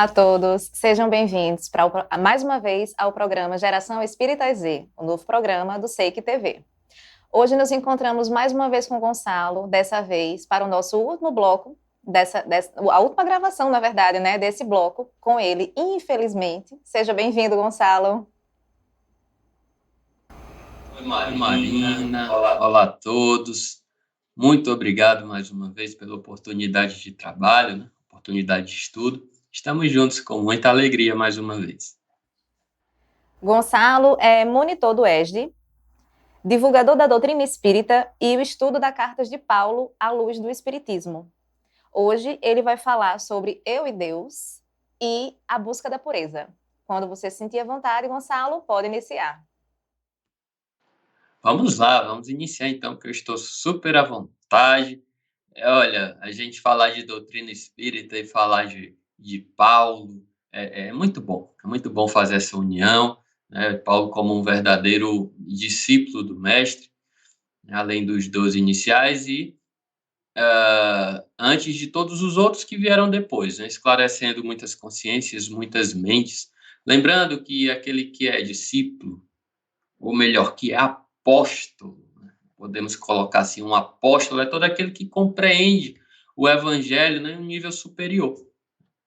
Olá a todos, sejam bem-vindos mais uma vez ao programa Geração Espírita Z, o novo programa do SEIC TV. Hoje nos encontramos mais uma vez com o Gonçalo, dessa vez para o nosso último bloco, a última gravação, na verdade, né, desse bloco com ele, infelizmente. Seja bem-vindo, Gonçalo. Oi, Marina. Olá a todos. Muito obrigado mais uma vez pela oportunidade de trabalho, né? Oportunidade de estudo. Estamos juntos com muita alegria mais uma vez. Gonçalo é monitor do ESD, divulgador da doutrina espírita e o estudo das cartas de Paulo à luz do espiritismo. Hoje ele vai falar sobre eu e Deus e a busca da pureza. Quando você sentir à vontade, Gonçalo, pode iniciar. Vamos lá, vamos iniciar então, que eu estou super à vontade. Olha, a gente falar de doutrina espírita e falar de Paulo é muito bom fazer essa união, né? Paulo como um verdadeiro discípulo do Mestre, além dos 12 iniciais e antes de todos os outros que vieram depois, né? Esclarecendo muitas consciências, muitas mentes. Lembrando que aquele que é discípulo, ou melhor, que é apóstolo, né? Podemos colocar assim, um apóstolo é todo aquele que compreende o evangelho, né, em um nível superior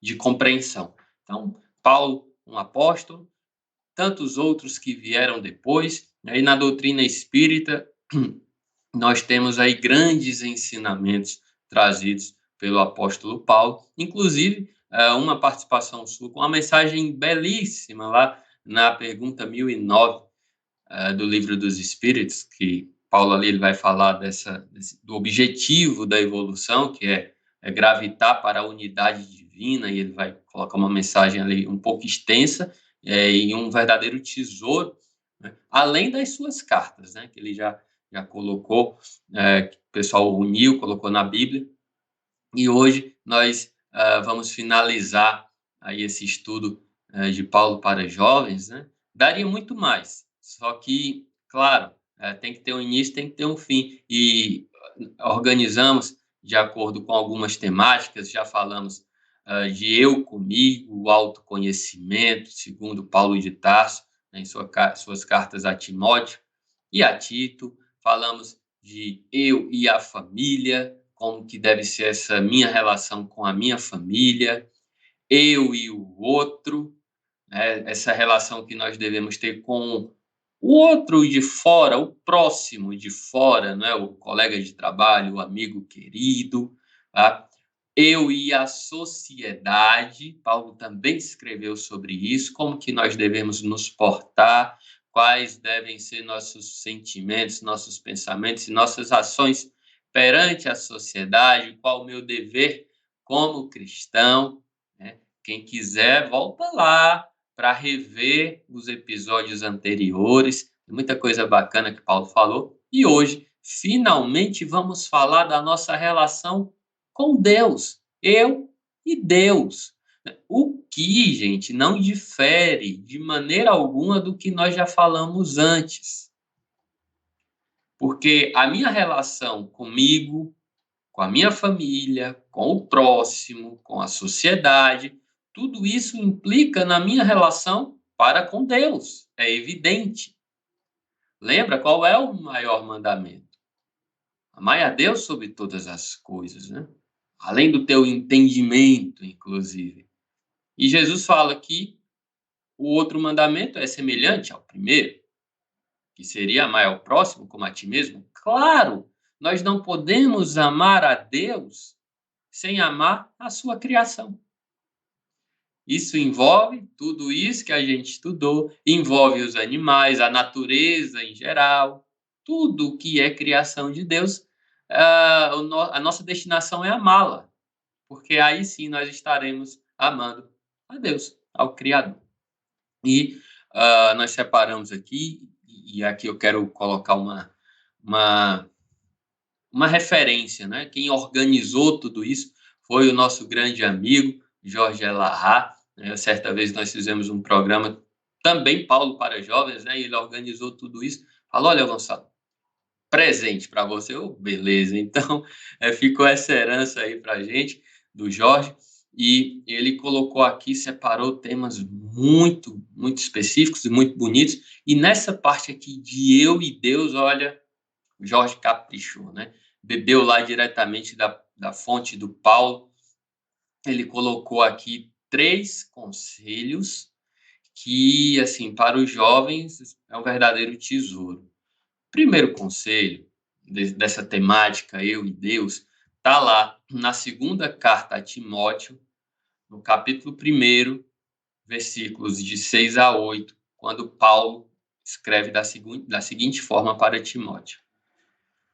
de compreensão. Então, Paulo, um apóstolo, tantos outros que vieram depois, né? E na doutrina espírita, nós temos aí grandes ensinamentos trazidos pelo apóstolo Paulo, inclusive uma participação sua com uma mensagem belíssima lá na pergunta 1009 do Livro dos Espíritos, que Paulo ali ele vai falar do objetivo da evolução, que é gravitar para a unidade divina, e ele vai colocar uma mensagem ali um pouco extensa e um verdadeiro tesouro, né? Além das suas cartas, né, que ele já colocou, que o pessoal uniu, colocou na Bíblia, e hoje nós vamos finalizar aí esse estudo de Paulo para jovens, né? Daria muito mais, só que, claro, tem que ter um início, tem que ter um fim, e organizamos de acordo com algumas temáticas, já falamos de eu comigo, o autoconhecimento, segundo Paulo de Tarso, né, em suas cartas a Timóteo e a Tito, falamos de eu e a família, como que deve ser essa minha relação com a minha família, eu e o outro, né, essa relação que nós devemos ter com o outro de fora, o próximo de fora, né, o colega de trabalho, o amigo querido, tá? Eu e a sociedade, Paulo também escreveu sobre isso, como que nós devemos nos portar, quais devem ser nossos sentimentos, nossos pensamentos e nossas ações perante a sociedade, qual o meu dever como cristão, né? Quem quiser, volta lá para rever os episódios anteriores, muita coisa bacana que Paulo falou, e hoje, finalmente, vamos falar da nossa relação com Deus, eu e Deus. O que, gente, não difere de maneira alguma do que nós já falamos antes. Porque a minha relação comigo, com a minha família, com o próximo, com a sociedade, tudo isso implica na minha relação para com Deus. É evidente. Lembra qual é o maior mandamento? Amai a Deus sobre todas as coisas, né? Além do teu entendimento, inclusive. E Jesus fala que o outro mandamento é semelhante ao primeiro, que seria amar ao próximo como a ti mesmo. Claro, nós não podemos amar a Deus sem amar a sua criação. Isso envolve tudo isso que a gente estudou, envolve os animais, a natureza em geral, tudo que é criação de Deus. A nossa destinação é amá-la, porque aí sim nós estaremos amando a Deus, ao Criador. E nós separamos aqui, e aqui eu quero colocar uma, uma referência, né? Quem organizou tudo isso foi o nosso grande amigo, Jorge Elahá, né? Certa vez nós fizemos um programa, também Paulo para Jovens, né? E ele organizou tudo isso. Falou, olha, Gonçalo, presente para você. Oh, beleza, então ficou essa herança aí para a gente, do Jorge. e ele colocou aqui, separou temas muito, muito específicos e muito bonitos, e nessa parte aqui de eu e Deus, olha, Jorge caprichou, né? Bebeu lá diretamente da fonte do Paulo. Ele colocou aqui 3 conselhos que, assim, para os jovens é um verdadeiro tesouro. Primeiro conselho dessa temática, eu e Deus, está lá na segunda carta a Timóteo, no capítulo 1, versículos de 6 a 8, quando Paulo escreve da seguinte forma para Timóteo: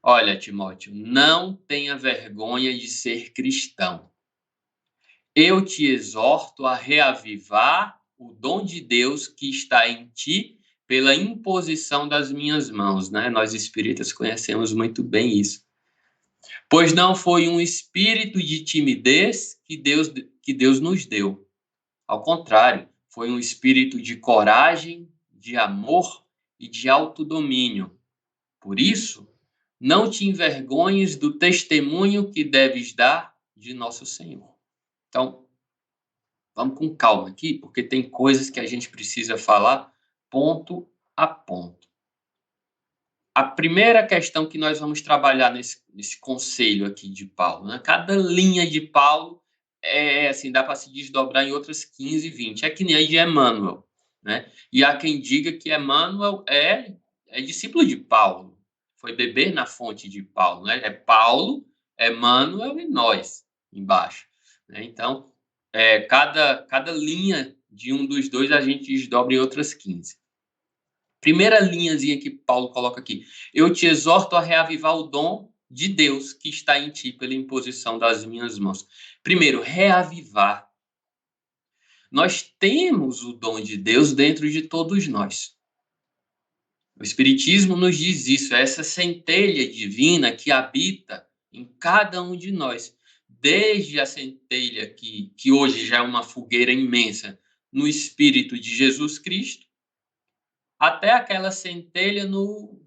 Olha, Timóteo, não tenha vergonha de ser cristão. Eu te exorto a reavivar o dom de Deus que está em ti pela imposição das minhas mãos, né? Nós espíritas conhecemos muito bem isso. Pois não foi um espírito de timidez que Deus nos deu. Ao contrário, foi um espírito de coragem, de amor e de autodomínio. Por isso, não te envergonhes do testemunho que deves dar de nosso Senhor. Então, vamos com calma aqui, porque tem coisas que a gente precisa falar ponto a ponto. A primeira questão que nós vamos trabalhar nesse conselho aqui de Paulo, né? Cada linha de Paulo assim, dá para se desdobrar em outras 15, 20. É que nem a de Emmanuel, né? E há quem diga que Emmanuel é discípulo de Paulo, foi beber na fonte de Paulo, né? É Paulo, Emmanuel e nós embaixo, né? Então, cada linha de um dos dois a gente desdobra em outras 15. Primeira linhazinha que Paulo coloca aqui: eu te exorto a reavivar o dom de Deus que está em ti pela imposição das minhas mãos. Primeiro, reavivar. Nós temos o dom de Deus dentro de todos nós. O Espiritismo nos diz isso, é essa centelha divina que habita em cada um de nós. Desde a centelha que hoje já é uma fogueira imensa no Espírito de Jesus Cristo, até aquela centelha no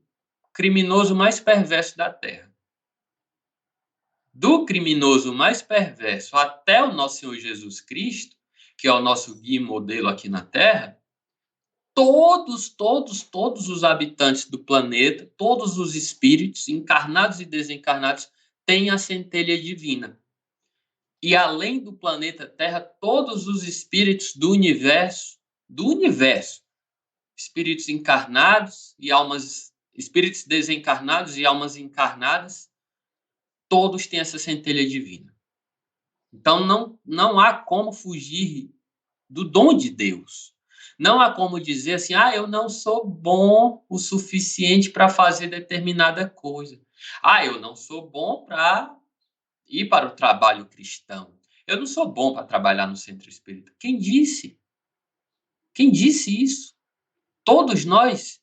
criminoso mais perverso da Terra. Do criminoso mais perverso até o nosso Senhor Jesus Cristo, que é o nosso guia e modelo aqui na Terra, todos os habitantes do planeta, todos os espíritos, encarnados e desencarnados, têm a centelha divina. E além do planeta Terra, todos os espíritos do universo, espíritos encarnados e almas, espíritos desencarnados e almas encarnadas, todos têm essa centelha divina. Então não há como fugir do dom de Deus. Não há como dizer assim, eu não sou bom o suficiente para fazer determinada coisa. Eu não sou bom para ir para o trabalho cristão. Eu não sou bom para trabalhar no centro espírita. Quem disse? Quem disse isso? Todos nós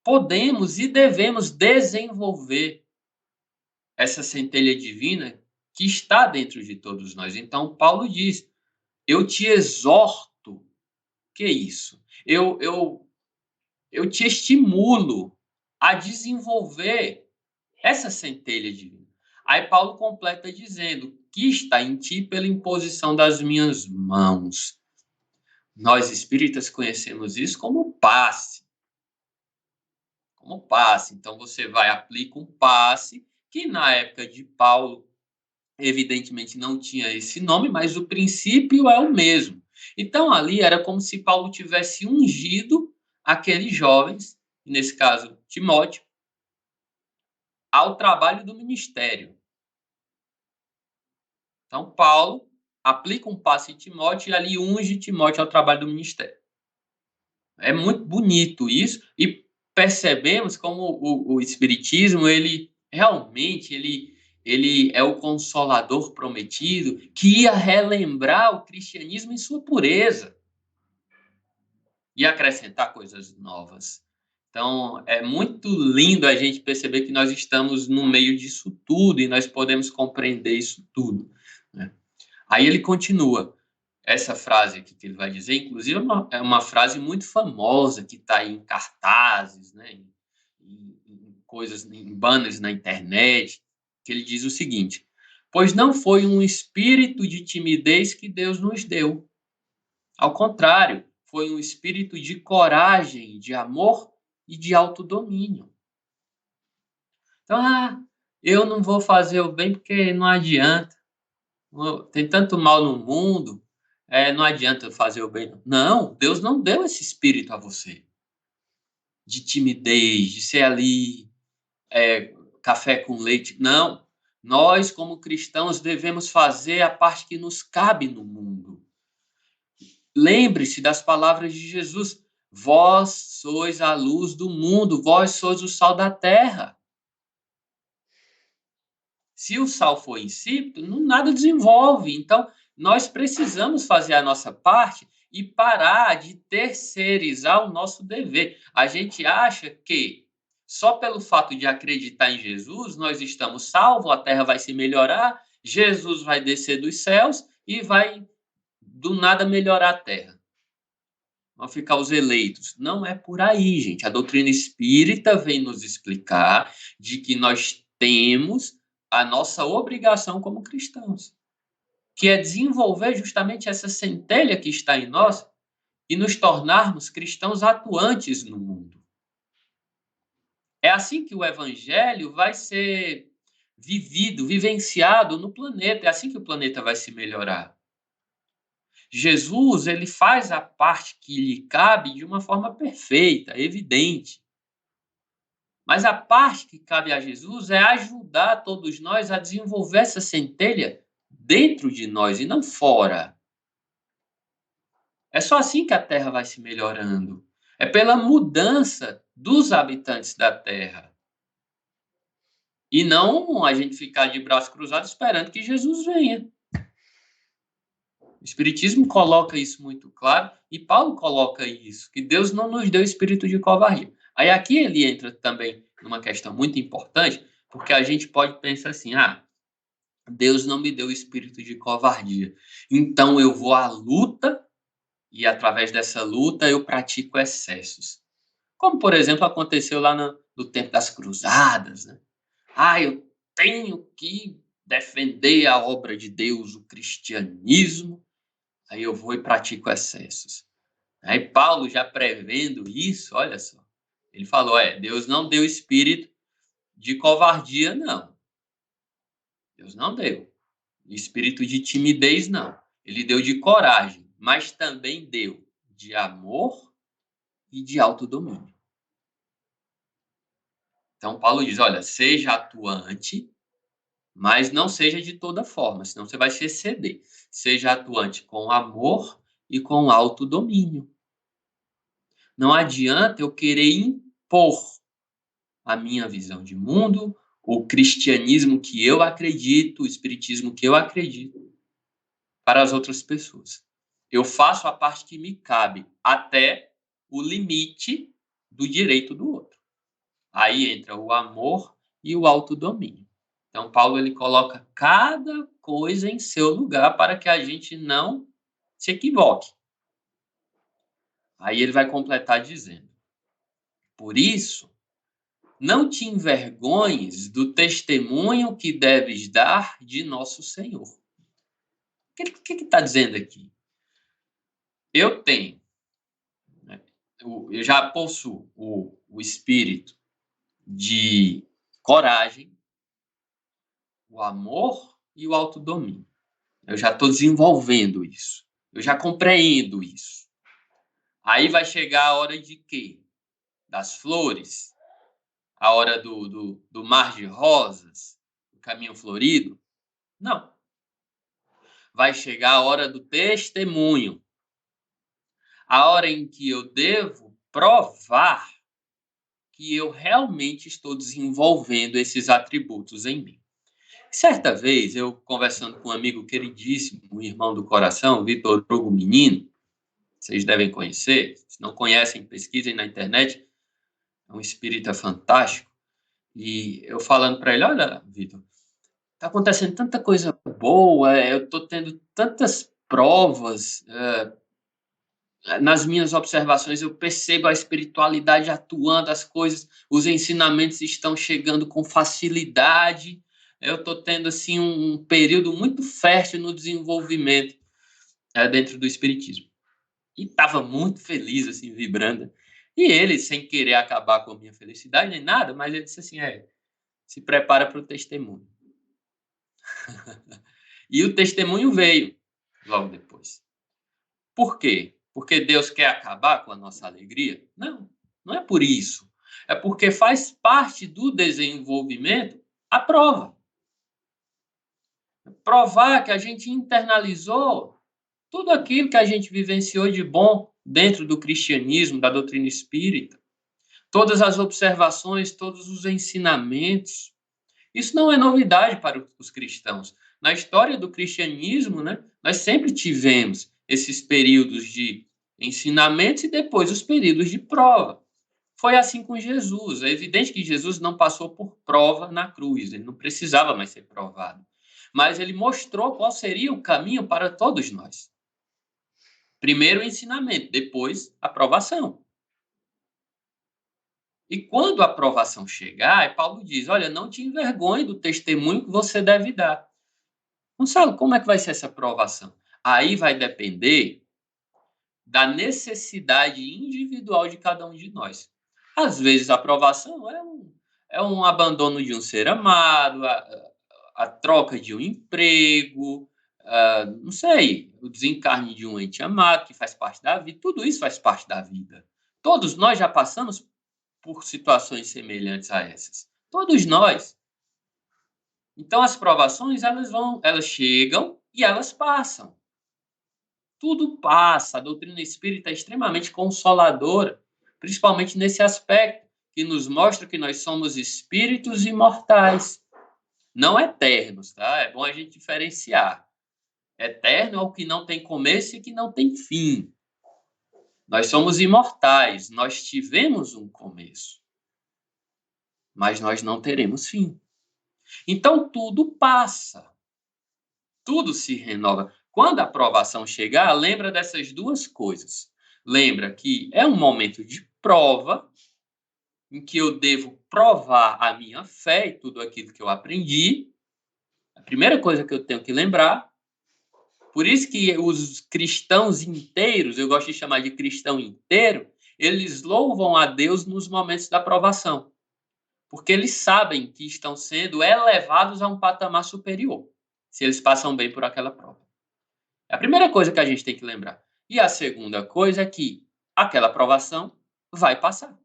podemos e devemos desenvolver essa centelha divina que está dentro de todos nós. Então, Paulo diz: eu te exorto. Que é isso? Eu te estimulo a desenvolver essa centelha divina. Aí Paulo completa dizendo: que está em ti pela imposição das minhas mãos. Nós espíritas conhecemos isso como passe. Como passe. Então você vai, aplica um passe, que na época de Paulo evidentemente não tinha esse nome, mas o princípio é o mesmo. Então ali era como se Paulo tivesse ungido aqueles jovens, nesse caso Timóteo, ao trabalho do ministério. Então Paulo aplica um passe em Timóteo e ali unge Timóteo ao trabalho do ministério. É muito bonito isso e percebemos como o Espiritismo, ele realmente ele é o consolador prometido que ia relembrar o cristianismo em sua pureza e acrescentar coisas novas. Então, é muito lindo a gente perceber que nós estamos no meio disso tudo e nós podemos compreender isso tudo, né? Aí ele continua. Essa frase aqui que ele vai dizer, inclusive, é uma frase muito famosa que está em cartazes, né, em coisas, em banners na internet, que ele diz o seguinte: pois não foi um espírito de timidez que Deus nos deu. Ao contrário, foi um espírito de coragem, de amor e de autodomínio. Então, eu não vou fazer o bem porque não adianta. Tem tanto mal no mundo, não adianta fazer o bem. Não, Deus não deu esse espírito a você. De timidez, de ser ali, café com leite. Não. Nós, como cristãos, devemos fazer a parte que nos cabe no mundo. Lembre-se das palavras de Jesus. Vós sois a luz do mundo, vós sois o sal da terra. Se o sal for insípido, nada desenvolve. Então, nós precisamos fazer a nossa parte e parar de terceirizar o nosso dever. A gente acha que só pelo fato de acreditar em Jesus, nós estamos salvos, a terra vai se melhorar, Jesus vai descer dos céus e vai, do nada, melhorar a terra. Vão ficar os eleitos. Não é por aí, gente. A doutrina espírita vem nos explicar de que nós temos a nossa obrigação como cristãos, que é desenvolver justamente essa centelha que está em nós e nos tornarmos cristãos atuantes no mundo. É assim que o evangelho vai ser vivido, vivenciado no planeta. É assim que o planeta vai se melhorar. Jesus, ele faz a parte que lhe cabe de uma forma perfeita, evidente. Mas a parte que cabe a Jesus é ajudar todos nós a desenvolver essa centelha dentro de nós e não fora. É só assim que a Terra vai se melhorando. É pela mudança dos habitantes da Terra. E não a gente ficar de braços cruzados esperando que Jesus venha. O Espiritismo coloca isso muito claro e Paulo coloca isso, que Deus não nos deu espírito de covardia. Aí aqui ele entra também numa questão muito importante, porque a gente pode pensar assim, Deus não me deu espírito de covardia, então eu vou à luta e através dessa luta eu pratico excessos. Como, por exemplo, aconteceu lá no tempo das cruzadas, né? Eu tenho que defender a obra de Deus, o cristianismo, aí eu vou e pratico excessos. Aí Paulo, já prevendo isso, olha só, ele falou, Deus não deu espírito de covardia, não. Deus não deu. Espírito de timidez, não. Ele deu de coragem, mas também deu de amor e de autodomínio. Então, Paulo diz, olha, seja atuante, mas não seja de toda forma, senão você vai se exceder. Seja atuante com amor e com autodomínio. Não adianta eu querer impor a minha visão de mundo, o cristianismo que eu acredito, o espiritismo que eu acredito, para as outras pessoas. Eu faço a parte que me cabe, até o limite do direito do outro. Aí entra o amor e o autodomínio. Então, Paulo ele coloca cada coisa em seu lugar para que a gente não se equivoque. Aí ele vai completar dizendo: por isso, não te envergonhes do testemunho que deves dar de nosso Senhor. O que está dizendo aqui? Eu tenho, né, eu já possuo o espírito de coragem, o amor e o autodomínio. Eu já estou desenvolvendo isso. Eu já compreendo isso. Aí vai chegar a hora de quê? Das flores? A hora do mar de rosas? Do caminho florido? Não. Vai chegar a hora do testemunho. A hora em que eu devo provar que eu realmente estou desenvolvendo esses atributos em mim. Certa vez, eu conversando com um amigo queridíssimo, um irmão do coração, Vitor Hugo Menino, vocês devem conhecer, se não conhecem, pesquisem na internet, é um espírita fantástico, e eu falando para ele, olha, Vitor, está acontecendo tanta coisa boa, eu estou tendo tantas provas, nas minhas observações eu percebo a espiritualidade atuando, as coisas, os ensinamentos estão chegando com facilidade, eu estou tendo assim um período muito fértil no desenvolvimento dentro do espiritismo. E estava muito feliz, assim, vibrando. E ele, sem querer acabar com a minha felicidade nem nada, mas ele disse assim, se prepara para o testemunho. E o testemunho veio logo depois. Por quê? Porque Deus quer acabar com a nossa alegria? Não, não é por isso. É porque faz parte do desenvolvimento a prova. Provar que a gente internalizou tudo aquilo que a gente vivenciou de bom dentro do cristianismo, da doutrina espírita, todas as observações, todos os ensinamentos. Isso não é novidade para os cristãos. Na história do cristianismo, né, nós sempre tivemos esses períodos de ensinamentos e depois os períodos de prova. Foi assim com Jesus. É evidente que Jesus não passou por prova na cruz, ele não precisava mais ser provado. Mas ele mostrou qual seria o caminho para todos nós. Primeiro o ensinamento, depois a provação. E quando a aprovação chegar, Paulo diz, olha, não te envergonhe do testemunho que você deve dar. Gonçalo, como é que vai ser essa aprovação? Aí vai depender da necessidade individual de cada um de nós. Às vezes a aprovação é um abandono de um ser amado, a troca de um emprego, não sei, o desencarne de um ente amado, que faz parte da vida, tudo isso faz parte da vida. Todos nós já passamos por situações semelhantes a essas. Todos nós. Então as provações elas chegam e elas passam. Tudo passa. A doutrina espírita é extremamente consoladora, principalmente nesse aspecto que nos mostra que nós somos espíritos imortais, não eternos, tá? É bom a gente diferenciar. Eterno é o que não tem começo e que não tem fim. Nós somos imortais, nós tivemos um começo, mas nós não teremos fim. Então tudo passa, tudo se renova. Quando a aprovação chegar, lembra dessas duas coisas. Lembra que é um momento de prova, em que eu devo provar a minha fé e tudo aquilo que eu aprendi. A primeira coisa que eu tenho que lembrar. Por isso que os cristãos inteiros, eu gosto de chamar de cristão inteiro, eles louvam a Deus nos momentos da provação. Porque eles sabem que estão sendo elevados a um patamar superior, se eles passam bem por aquela prova. É a primeira coisa que a gente tem que lembrar. E a segunda coisa é que aquela provação vai passar.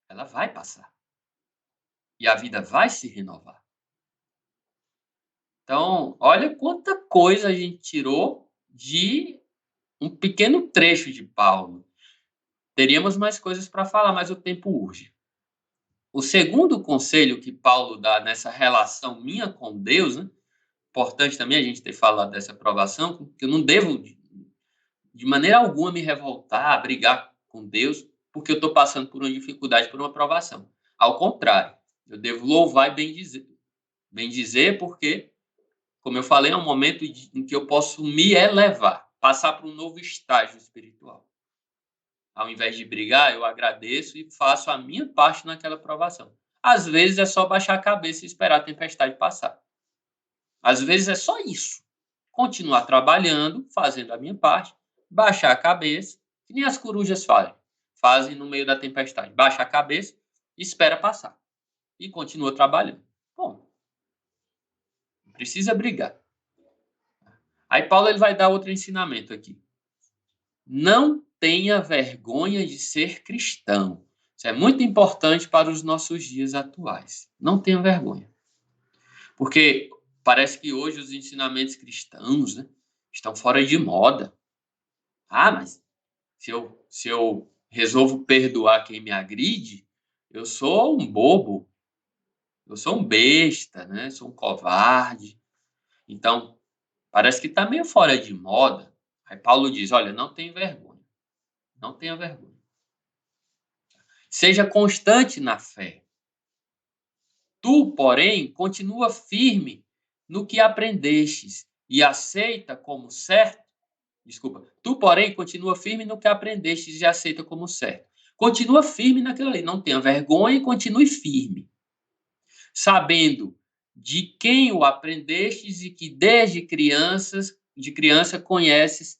Ela vai passar. E a vida vai se renovar. Então, olha quanta coisa a gente tirou de um pequeno trecho de Paulo. Teríamos mais coisas para falar, mas o tempo urge. O segundo conselho que Paulo dá nessa relação minha com Deus, né? Importante também a gente ter falado dessa aprovação, que eu não devo, de maneira alguma, me revoltar, brigar com Deus, porque eu estou passando por uma dificuldade, por uma aprovação. Ao contrário, eu devo louvar e bendizer. Bendizer porque, como eu falei, é um momento em que eu posso me elevar, passar para um novo estágio espiritual. Ao invés de brigar, eu agradeço e faço a minha parte naquela aprovação. Às vezes é só baixar a cabeça e esperar a tempestade passar. Às vezes é só isso. Continuar trabalhando, fazendo a minha parte, baixar a cabeça, que nem as corujas fazem no meio da tempestade. Baixa a cabeça e espera passar. E continua trabalhando. Bom, não precisa brigar. Aí Paulo ele vai dar outro ensinamento aqui. Não tenha vergonha de ser cristão. Isso é muito importante para os nossos dias atuais. Não tenha vergonha. Porque parece que hoje os ensinamentos cristãos, né, estão fora de moda. Ah, mas se eu resolvo perdoar quem me agride, eu sou um bobo, eu sou um besta, né? Sou um covarde. Então, parece que está meio fora de moda. Aí Paulo diz, olha, não tenha vergonha. Não tenha vergonha. Seja constante na fé. Tu, porém, continua firme no que aprendestes e aceita como certo. Desculpa. Tu, porém, continua firme no que aprendestes e aceita como certo. Continua firme naquilo ali. Não tenha vergonha e continue firme. sabendo de quem o aprendestes e que desde criança conheces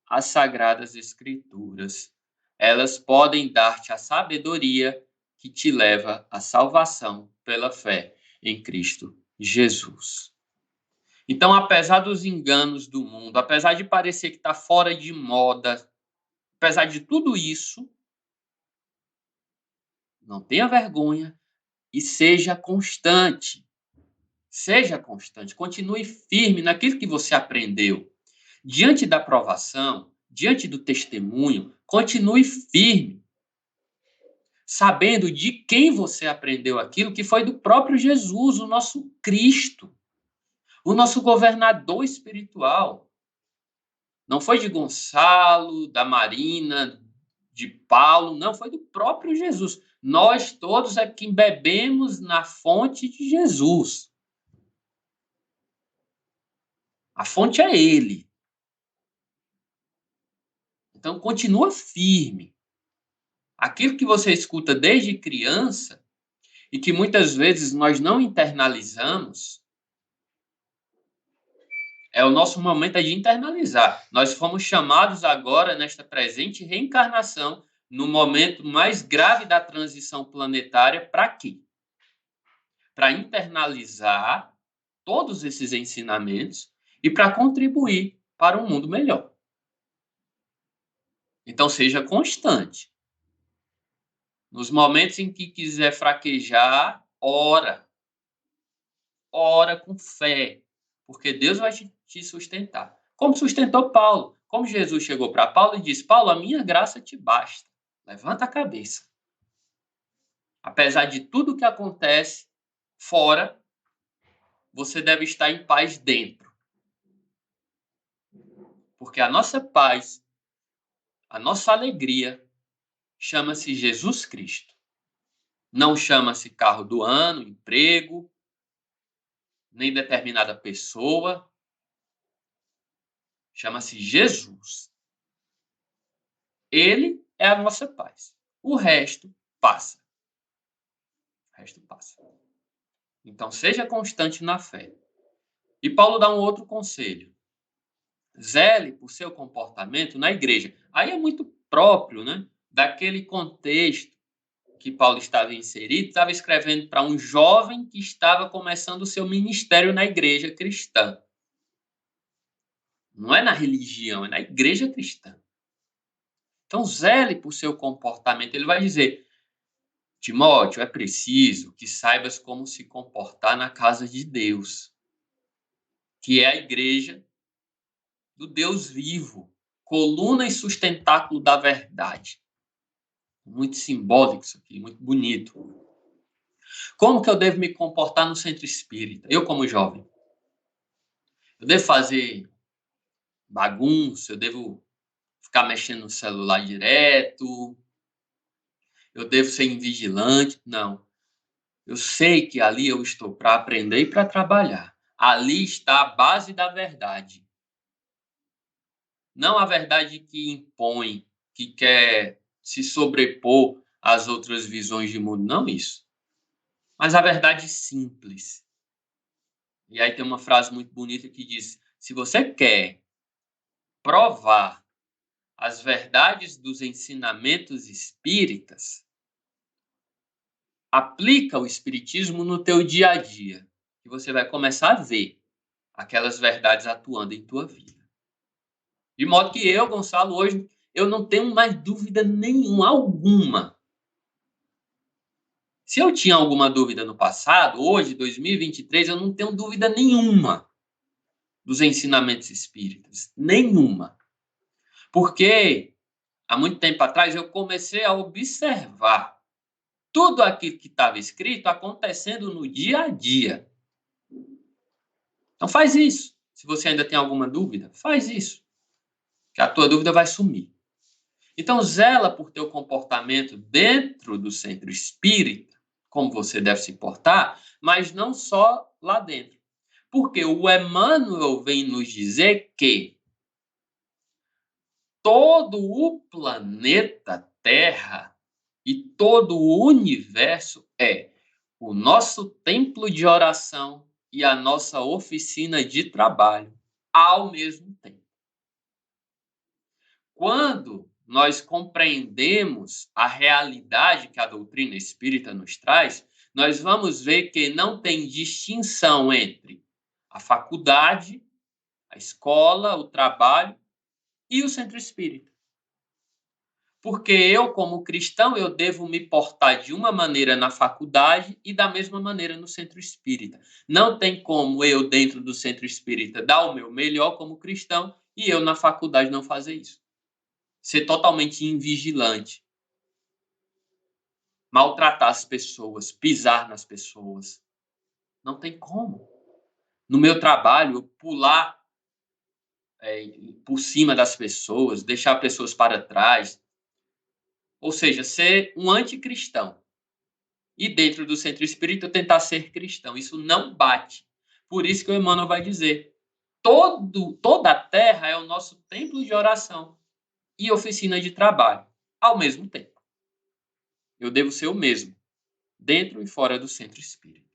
as sagradas escrituras. Elas podem dar-te a sabedoria que te leva à salvação pela fé em Cristo Jesus. Então, apesar dos enganos do mundo, apesar de parecer que está fora de moda, apesar de tudo isso, não tenha vergonha e seja constante. Seja constante, continue firme naquilo que você aprendeu. Diante da provação, diante do testemunho, continue firme, sabendo de quem você aprendeu aquilo, que foi do próprio Jesus, o nosso Cristo, o nosso governador espiritual. Não foi de Gonçalo, da Marina, de Paulo, não, foi do próprio Jesus. Nós todos é que bebemos na fonte de Jesus. A fonte é ele. Então, continua firme. Aquilo que você escuta desde criança e que muitas vezes nós não internalizamos, é o nosso momento de internalizar. Nós fomos chamados agora, nesta presente reencarnação, no momento mais grave da transição planetária, para quê? Para internalizar todos esses ensinamentos e para contribuir para um mundo melhor. Então, seja constante. Nos momentos em que quiser fraquejar, ora. Ora com fé, porque Deus vai te sustentar. Como sustentou Paulo. Como Jesus chegou para Paulo e disse: Paulo, a minha graça te basta. Levanta a cabeça. Apesar de tudo que acontece fora, você deve estar em paz dentro. Porque a nossa paz, a nossa alegria, chama-se Jesus Cristo. Não chama-se carro do ano, emprego, nem determinada pessoa. Chama-se Jesus. Ele é a nossa paz. O resto passa. O resto passa. Então, seja constante na fé. E Paulo dá um outro conselho. Zele por seu comportamento na igreja. Aí é muito próprio, né, daquele contexto que Paulo estava inserido, estava escrevendo para um jovem que estava começando o seu ministério na igreja cristã. Não é na religião, é na igreja cristã. Então, zele por seu comportamento. Ele vai dizer: Timóteo, é preciso que saibas como se comportar na casa de Deus, que é a igreja do Deus vivo, coluna e sustentáculo da verdade. Muito simbólico isso aqui, muito bonito. Como que eu devo me comportar no centro espírita? Eu, como jovem, eu devo fazer bagunça, eu devo ficar mexendo no celular direto, eu devo ser invigilante? Não. Eu sei que ali eu estou para aprender e para trabalhar. Ali está a base da verdade. Não a verdade que impõe, que quer se sobrepor às outras visões de mundo, não isso. Mas a verdade simples. E aí tem uma frase muito bonita que diz: se você quer provar as verdades dos ensinamentos espíritas, aplica o espiritismo no teu dia a dia, e você vai começar a ver aquelas verdades atuando em tua vida. De modo que eu, Gonçalo, hoje, eu não tenho mais dúvida nenhuma, alguma. Se eu tinha alguma dúvida no passado, hoje, 2023, eu não tenho dúvida nenhuma dos ensinamentos espíritas. Nenhuma. Porque, há muito tempo atrás, eu comecei a observar tudo aquilo que estava escrito acontecendo no dia a dia. Então faz isso. Se você ainda tem alguma dúvida, faz isso. Que a tua dúvida vai sumir. Então zela por teu comportamento dentro do centro espírita, como você deve se portar, mas não só lá dentro. Porque o Emmanuel vem nos dizer que todo o planeta Terra e todo o universo é o nosso templo de oração e a nossa oficina de trabalho ao mesmo tempo. Quando nós compreendemos a realidade que a doutrina espírita nos traz, nós vamos ver que não tem distinção entre a faculdade, a escola, o trabalho e o centro espírita. Porque eu, como cristão, eu devo me portar de uma maneira na faculdade e da mesma maneira no centro espírita. Não tem como eu, dentro do centro espírita, dar o meu melhor como cristão e eu, na faculdade, não fazer isso. Ser totalmente invigilante. Maltratar as pessoas, pisar nas pessoas. Não tem como. No meu trabalho, eu pular por cima das pessoas, deixar pessoas para trás. Ou seja, ser um anticristão. E dentro do centro espírita tentar ser cristão. Isso não bate. Por isso que o Emmanuel vai dizer, toda a terra é o nosso templo de oração e oficina de trabalho, ao mesmo tempo. Eu devo ser o mesmo, dentro e fora do centro espírita.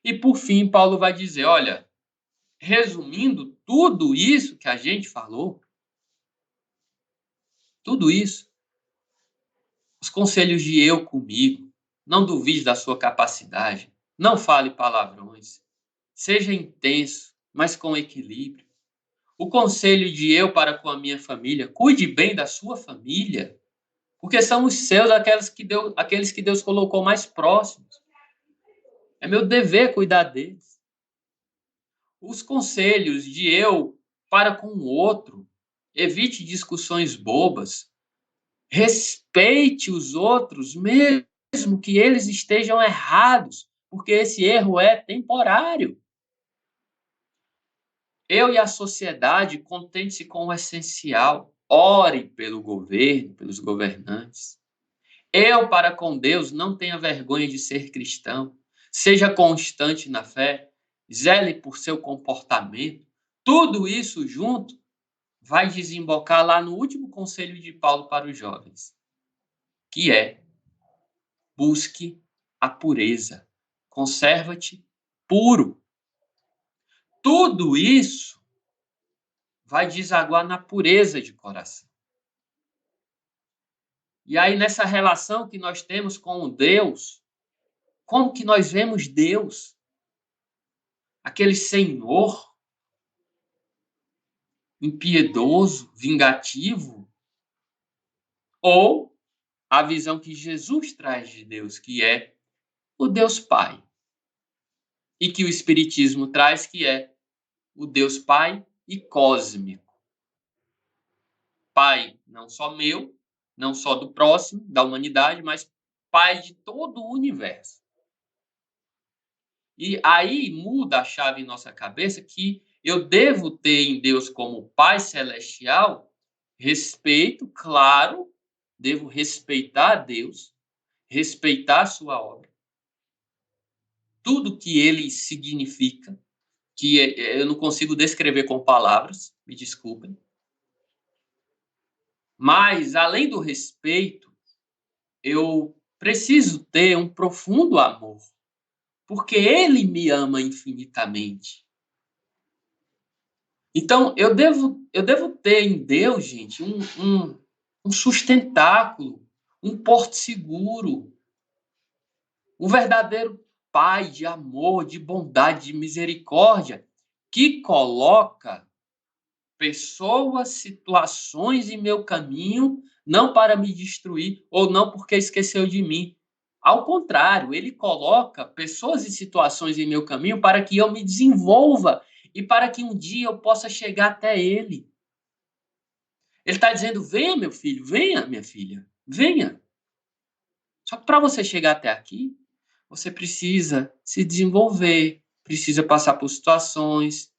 E por fim, Paulo vai dizer, olha, resumindo tudo isso que a gente falou, tudo isso, os conselhos de eu comigo, não duvide da sua capacidade, não fale palavrões, seja intenso, mas com equilíbrio. O conselho de eu para com a minha família, cuide bem da sua família, porque são os seus, aqueles que Deus colocou mais próximos. É meu dever cuidar deles. Os conselhos de eu para com o outro, evite discussões bobas, respeite os outros, mesmo que eles estejam errados, porque esse erro é temporário. Eu e a sociedade, contente-se com o essencial. Ore pelo governo, pelos governantes. Eu, para com Deus, não tenha vergonha de ser cristão. Seja constante na fé. Zele por seu comportamento. Tudo isso junto vai desembocar lá no último conselho de Paulo para os jovens, que é: busque a pureza. Conserva-te puro. Tudo isso vai desaguar na pureza de coração. E aí, nessa relação que nós temos com Deus, como que nós vemos Deus? Aquele Senhor impiedoso, vingativo? Ou a visão que Jesus traz de Deus, que é o Deus Pai? E que o Espiritismo traz, que é o Deus Pai e cósmico. Pai não só meu, não só do próximo, da humanidade, mas Pai de todo o universo. E aí muda a chave em nossa cabeça que eu devo ter em Deus como Pai Celestial respeito, claro, devo respeitar a Deus, respeitar a sua obra, tudo que ele significa, que eu não consigo descrever com palavras, me desculpem. Mas, além do respeito, eu preciso ter um profundo amor, porque ele me ama infinitamente. Então, eu devo ter em Deus, gente, um sustentáculo, um porto seguro, um verdadeiro Pai de amor, de bondade, de misericórdia, que coloca pessoas, situações em meu caminho, não para me destruir ou não porque esqueceu de mim. Ao contrário, ele coloca pessoas e situações em meu caminho para que eu me desenvolva e para que um dia eu possa chegar até ele. Ele está dizendo: venha, meu filho, venha, minha filha, venha. Só que para você chegar até aqui, você precisa se desenvolver, precisa passar por situações,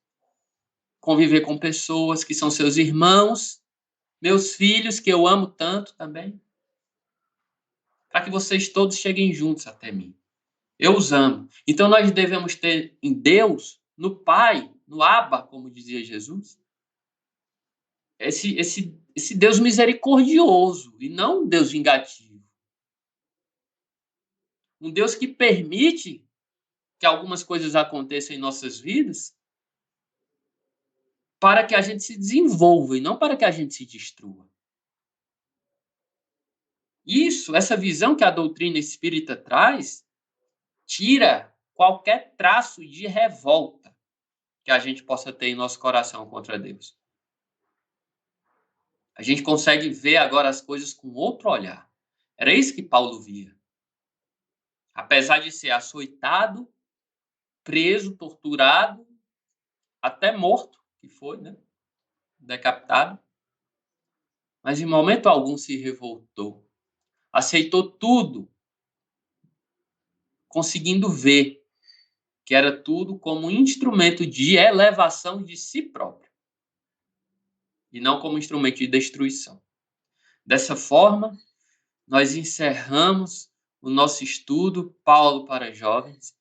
conviver com pessoas que são seus irmãos, meus filhos, que eu amo tanto também, para que vocês todos cheguem juntos até mim. Eu os amo. Então nós devemos ter em Deus, no Pai, no Abba, como dizia Jesus, esse Deus misericordioso e não um Deus vingativo. Um Deus que permite que algumas coisas aconteçam em nossas vidas para que a gente se desenvolva e não para que a gente se destrua. Essa visão que a doutrina espírita traz, tira qualquer traço de revolta que a gente possa ter em nosso coração contra Deus. A gente consegue ver agora as coisas com outro olhar. Era isso que Paulo via. Apesar de ser açoitado, preso, torturado, até morto, que foi, né? Decapitado. Mas em momento algum se revoltou. Aceitou tudo, conseguindo ver que era tudo como um instrumento de elevação de si próprio e não como instrumento de destruição. Dessa forma, nós encerramos o nosso estudo Paulo para Jovens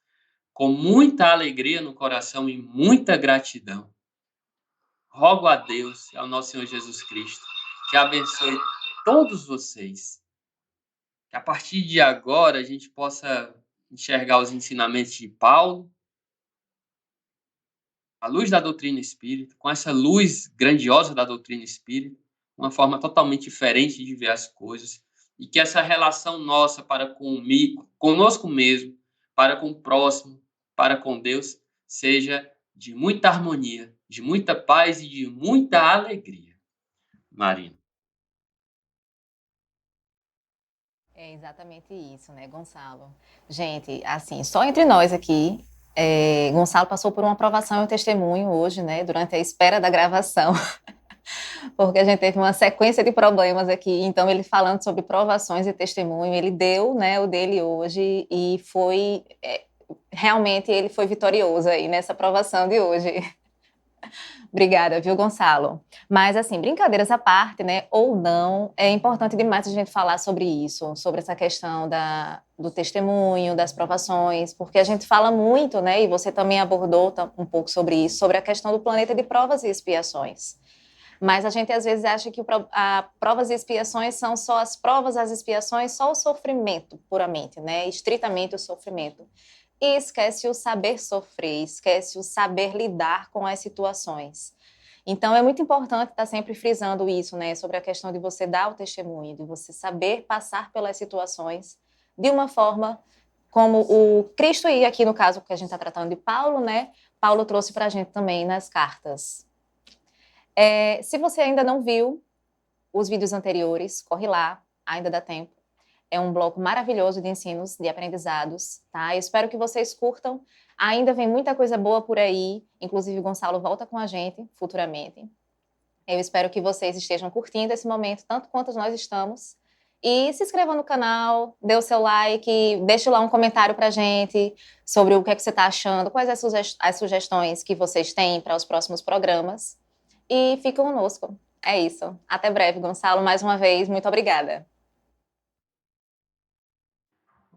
com muita alegria no coração e muita gratidão. Rogo a Deus e ao nosso Senhor Jesus Cristo que abençoe todos vocês. Que a partir de agora a gente possa enxergar os ensinamentos de Paulo, a luz da doutrina espírita, com essa luz grandiosa da doutrina espírita, uma forma totalmente diferente de ver as coisas, e que essa relação nossa para conosco mesmo, para com o próximo, para com Deus, seja de muita harmonia, de muita paz e de muita alegria. Marina. É exatamente isso, né, Gonçalo? Gente, assim, só entre nós aqui, Gonçalo passou por uma aprovação e um testemunho hoje, né, durante a espera da gravação, porque a gente teve uma sequência de problemas aqui, então ele falando sobre provações e testemunho, ele deu, né, o dele hoje e foi, realmente ele foi vitorioso aí nessa aprovação de hoje. Obrigada, viu, Gonçalo? Mas, assim, brincadeiras à parte, né, ou não, é importante demais a gente falar sobre isso, sobre essa questão do testemunho, das provações, porque a gente fala muito, né, e você também abordou um pouco sobre isso, sobre a questão do planeta de provas e expiações. Mas a gente, às vezes, acha que provas e expiações são só as provas, as expiações, só o sofrimento, puramente, né, estritamente o sofrimento. E esquece o saber sofrer, esquece o saber lidar com as situações. Então, é muito importante estar sempre frisando isso, né, sobre a questão de você dar o testemunho, de você saber passar pelas situações de uma forma como o Cristo, e aqui no caso que a gente está tratando de Paulo, né, Paulo trouxe para a gente também nas cartas. Se você ainda não viu os vídeos anteriores, corre lá, ainda dá tempo. É um bloco maravilhoso de ensinos, de aprendizados, tá? Eu espero que vocês curtam. Ainda vem muita coisa boa por aí. Inclusive, o Gonçalo volta com a gente futuramente. Eu espero que vocês estejam curtindo esse momento, tanto quanto nós estamos. E se inscreva no canal, dê o seu like, deixe lá um comentário pra gente sobre o que é que você está achando, quais as sugestões que vocês têm para os próximos programas. E fique conosco. É isso. Até breve, Gonçalo. Mais uma vez, muito obrigada.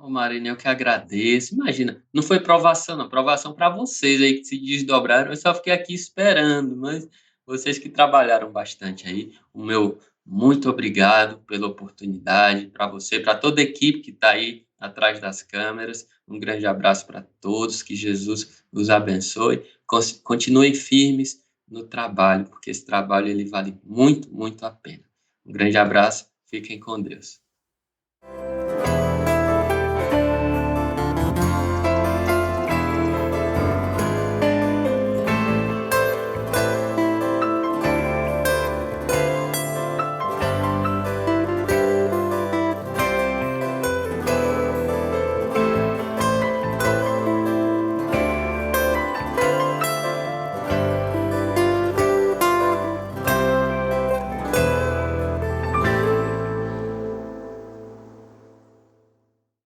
Ô, Marina, eu que agradeço. Imagina, não foi provação, não. Provação para vocês aí que se desdobraram. Eu só fiquei aqui esperando, mas vocês que trabalharam bastante aí. O meu muito obrigado pela oportunidade, para você, para toda a equipe que está aí atrás das câmeras. Um grande abraço para todos. Que Jesus os abençoe. Continuem firmes no trabalho, porque esse trabalho ele vale muito, muito a pena. Um grande abraço. Fiquem com Deus.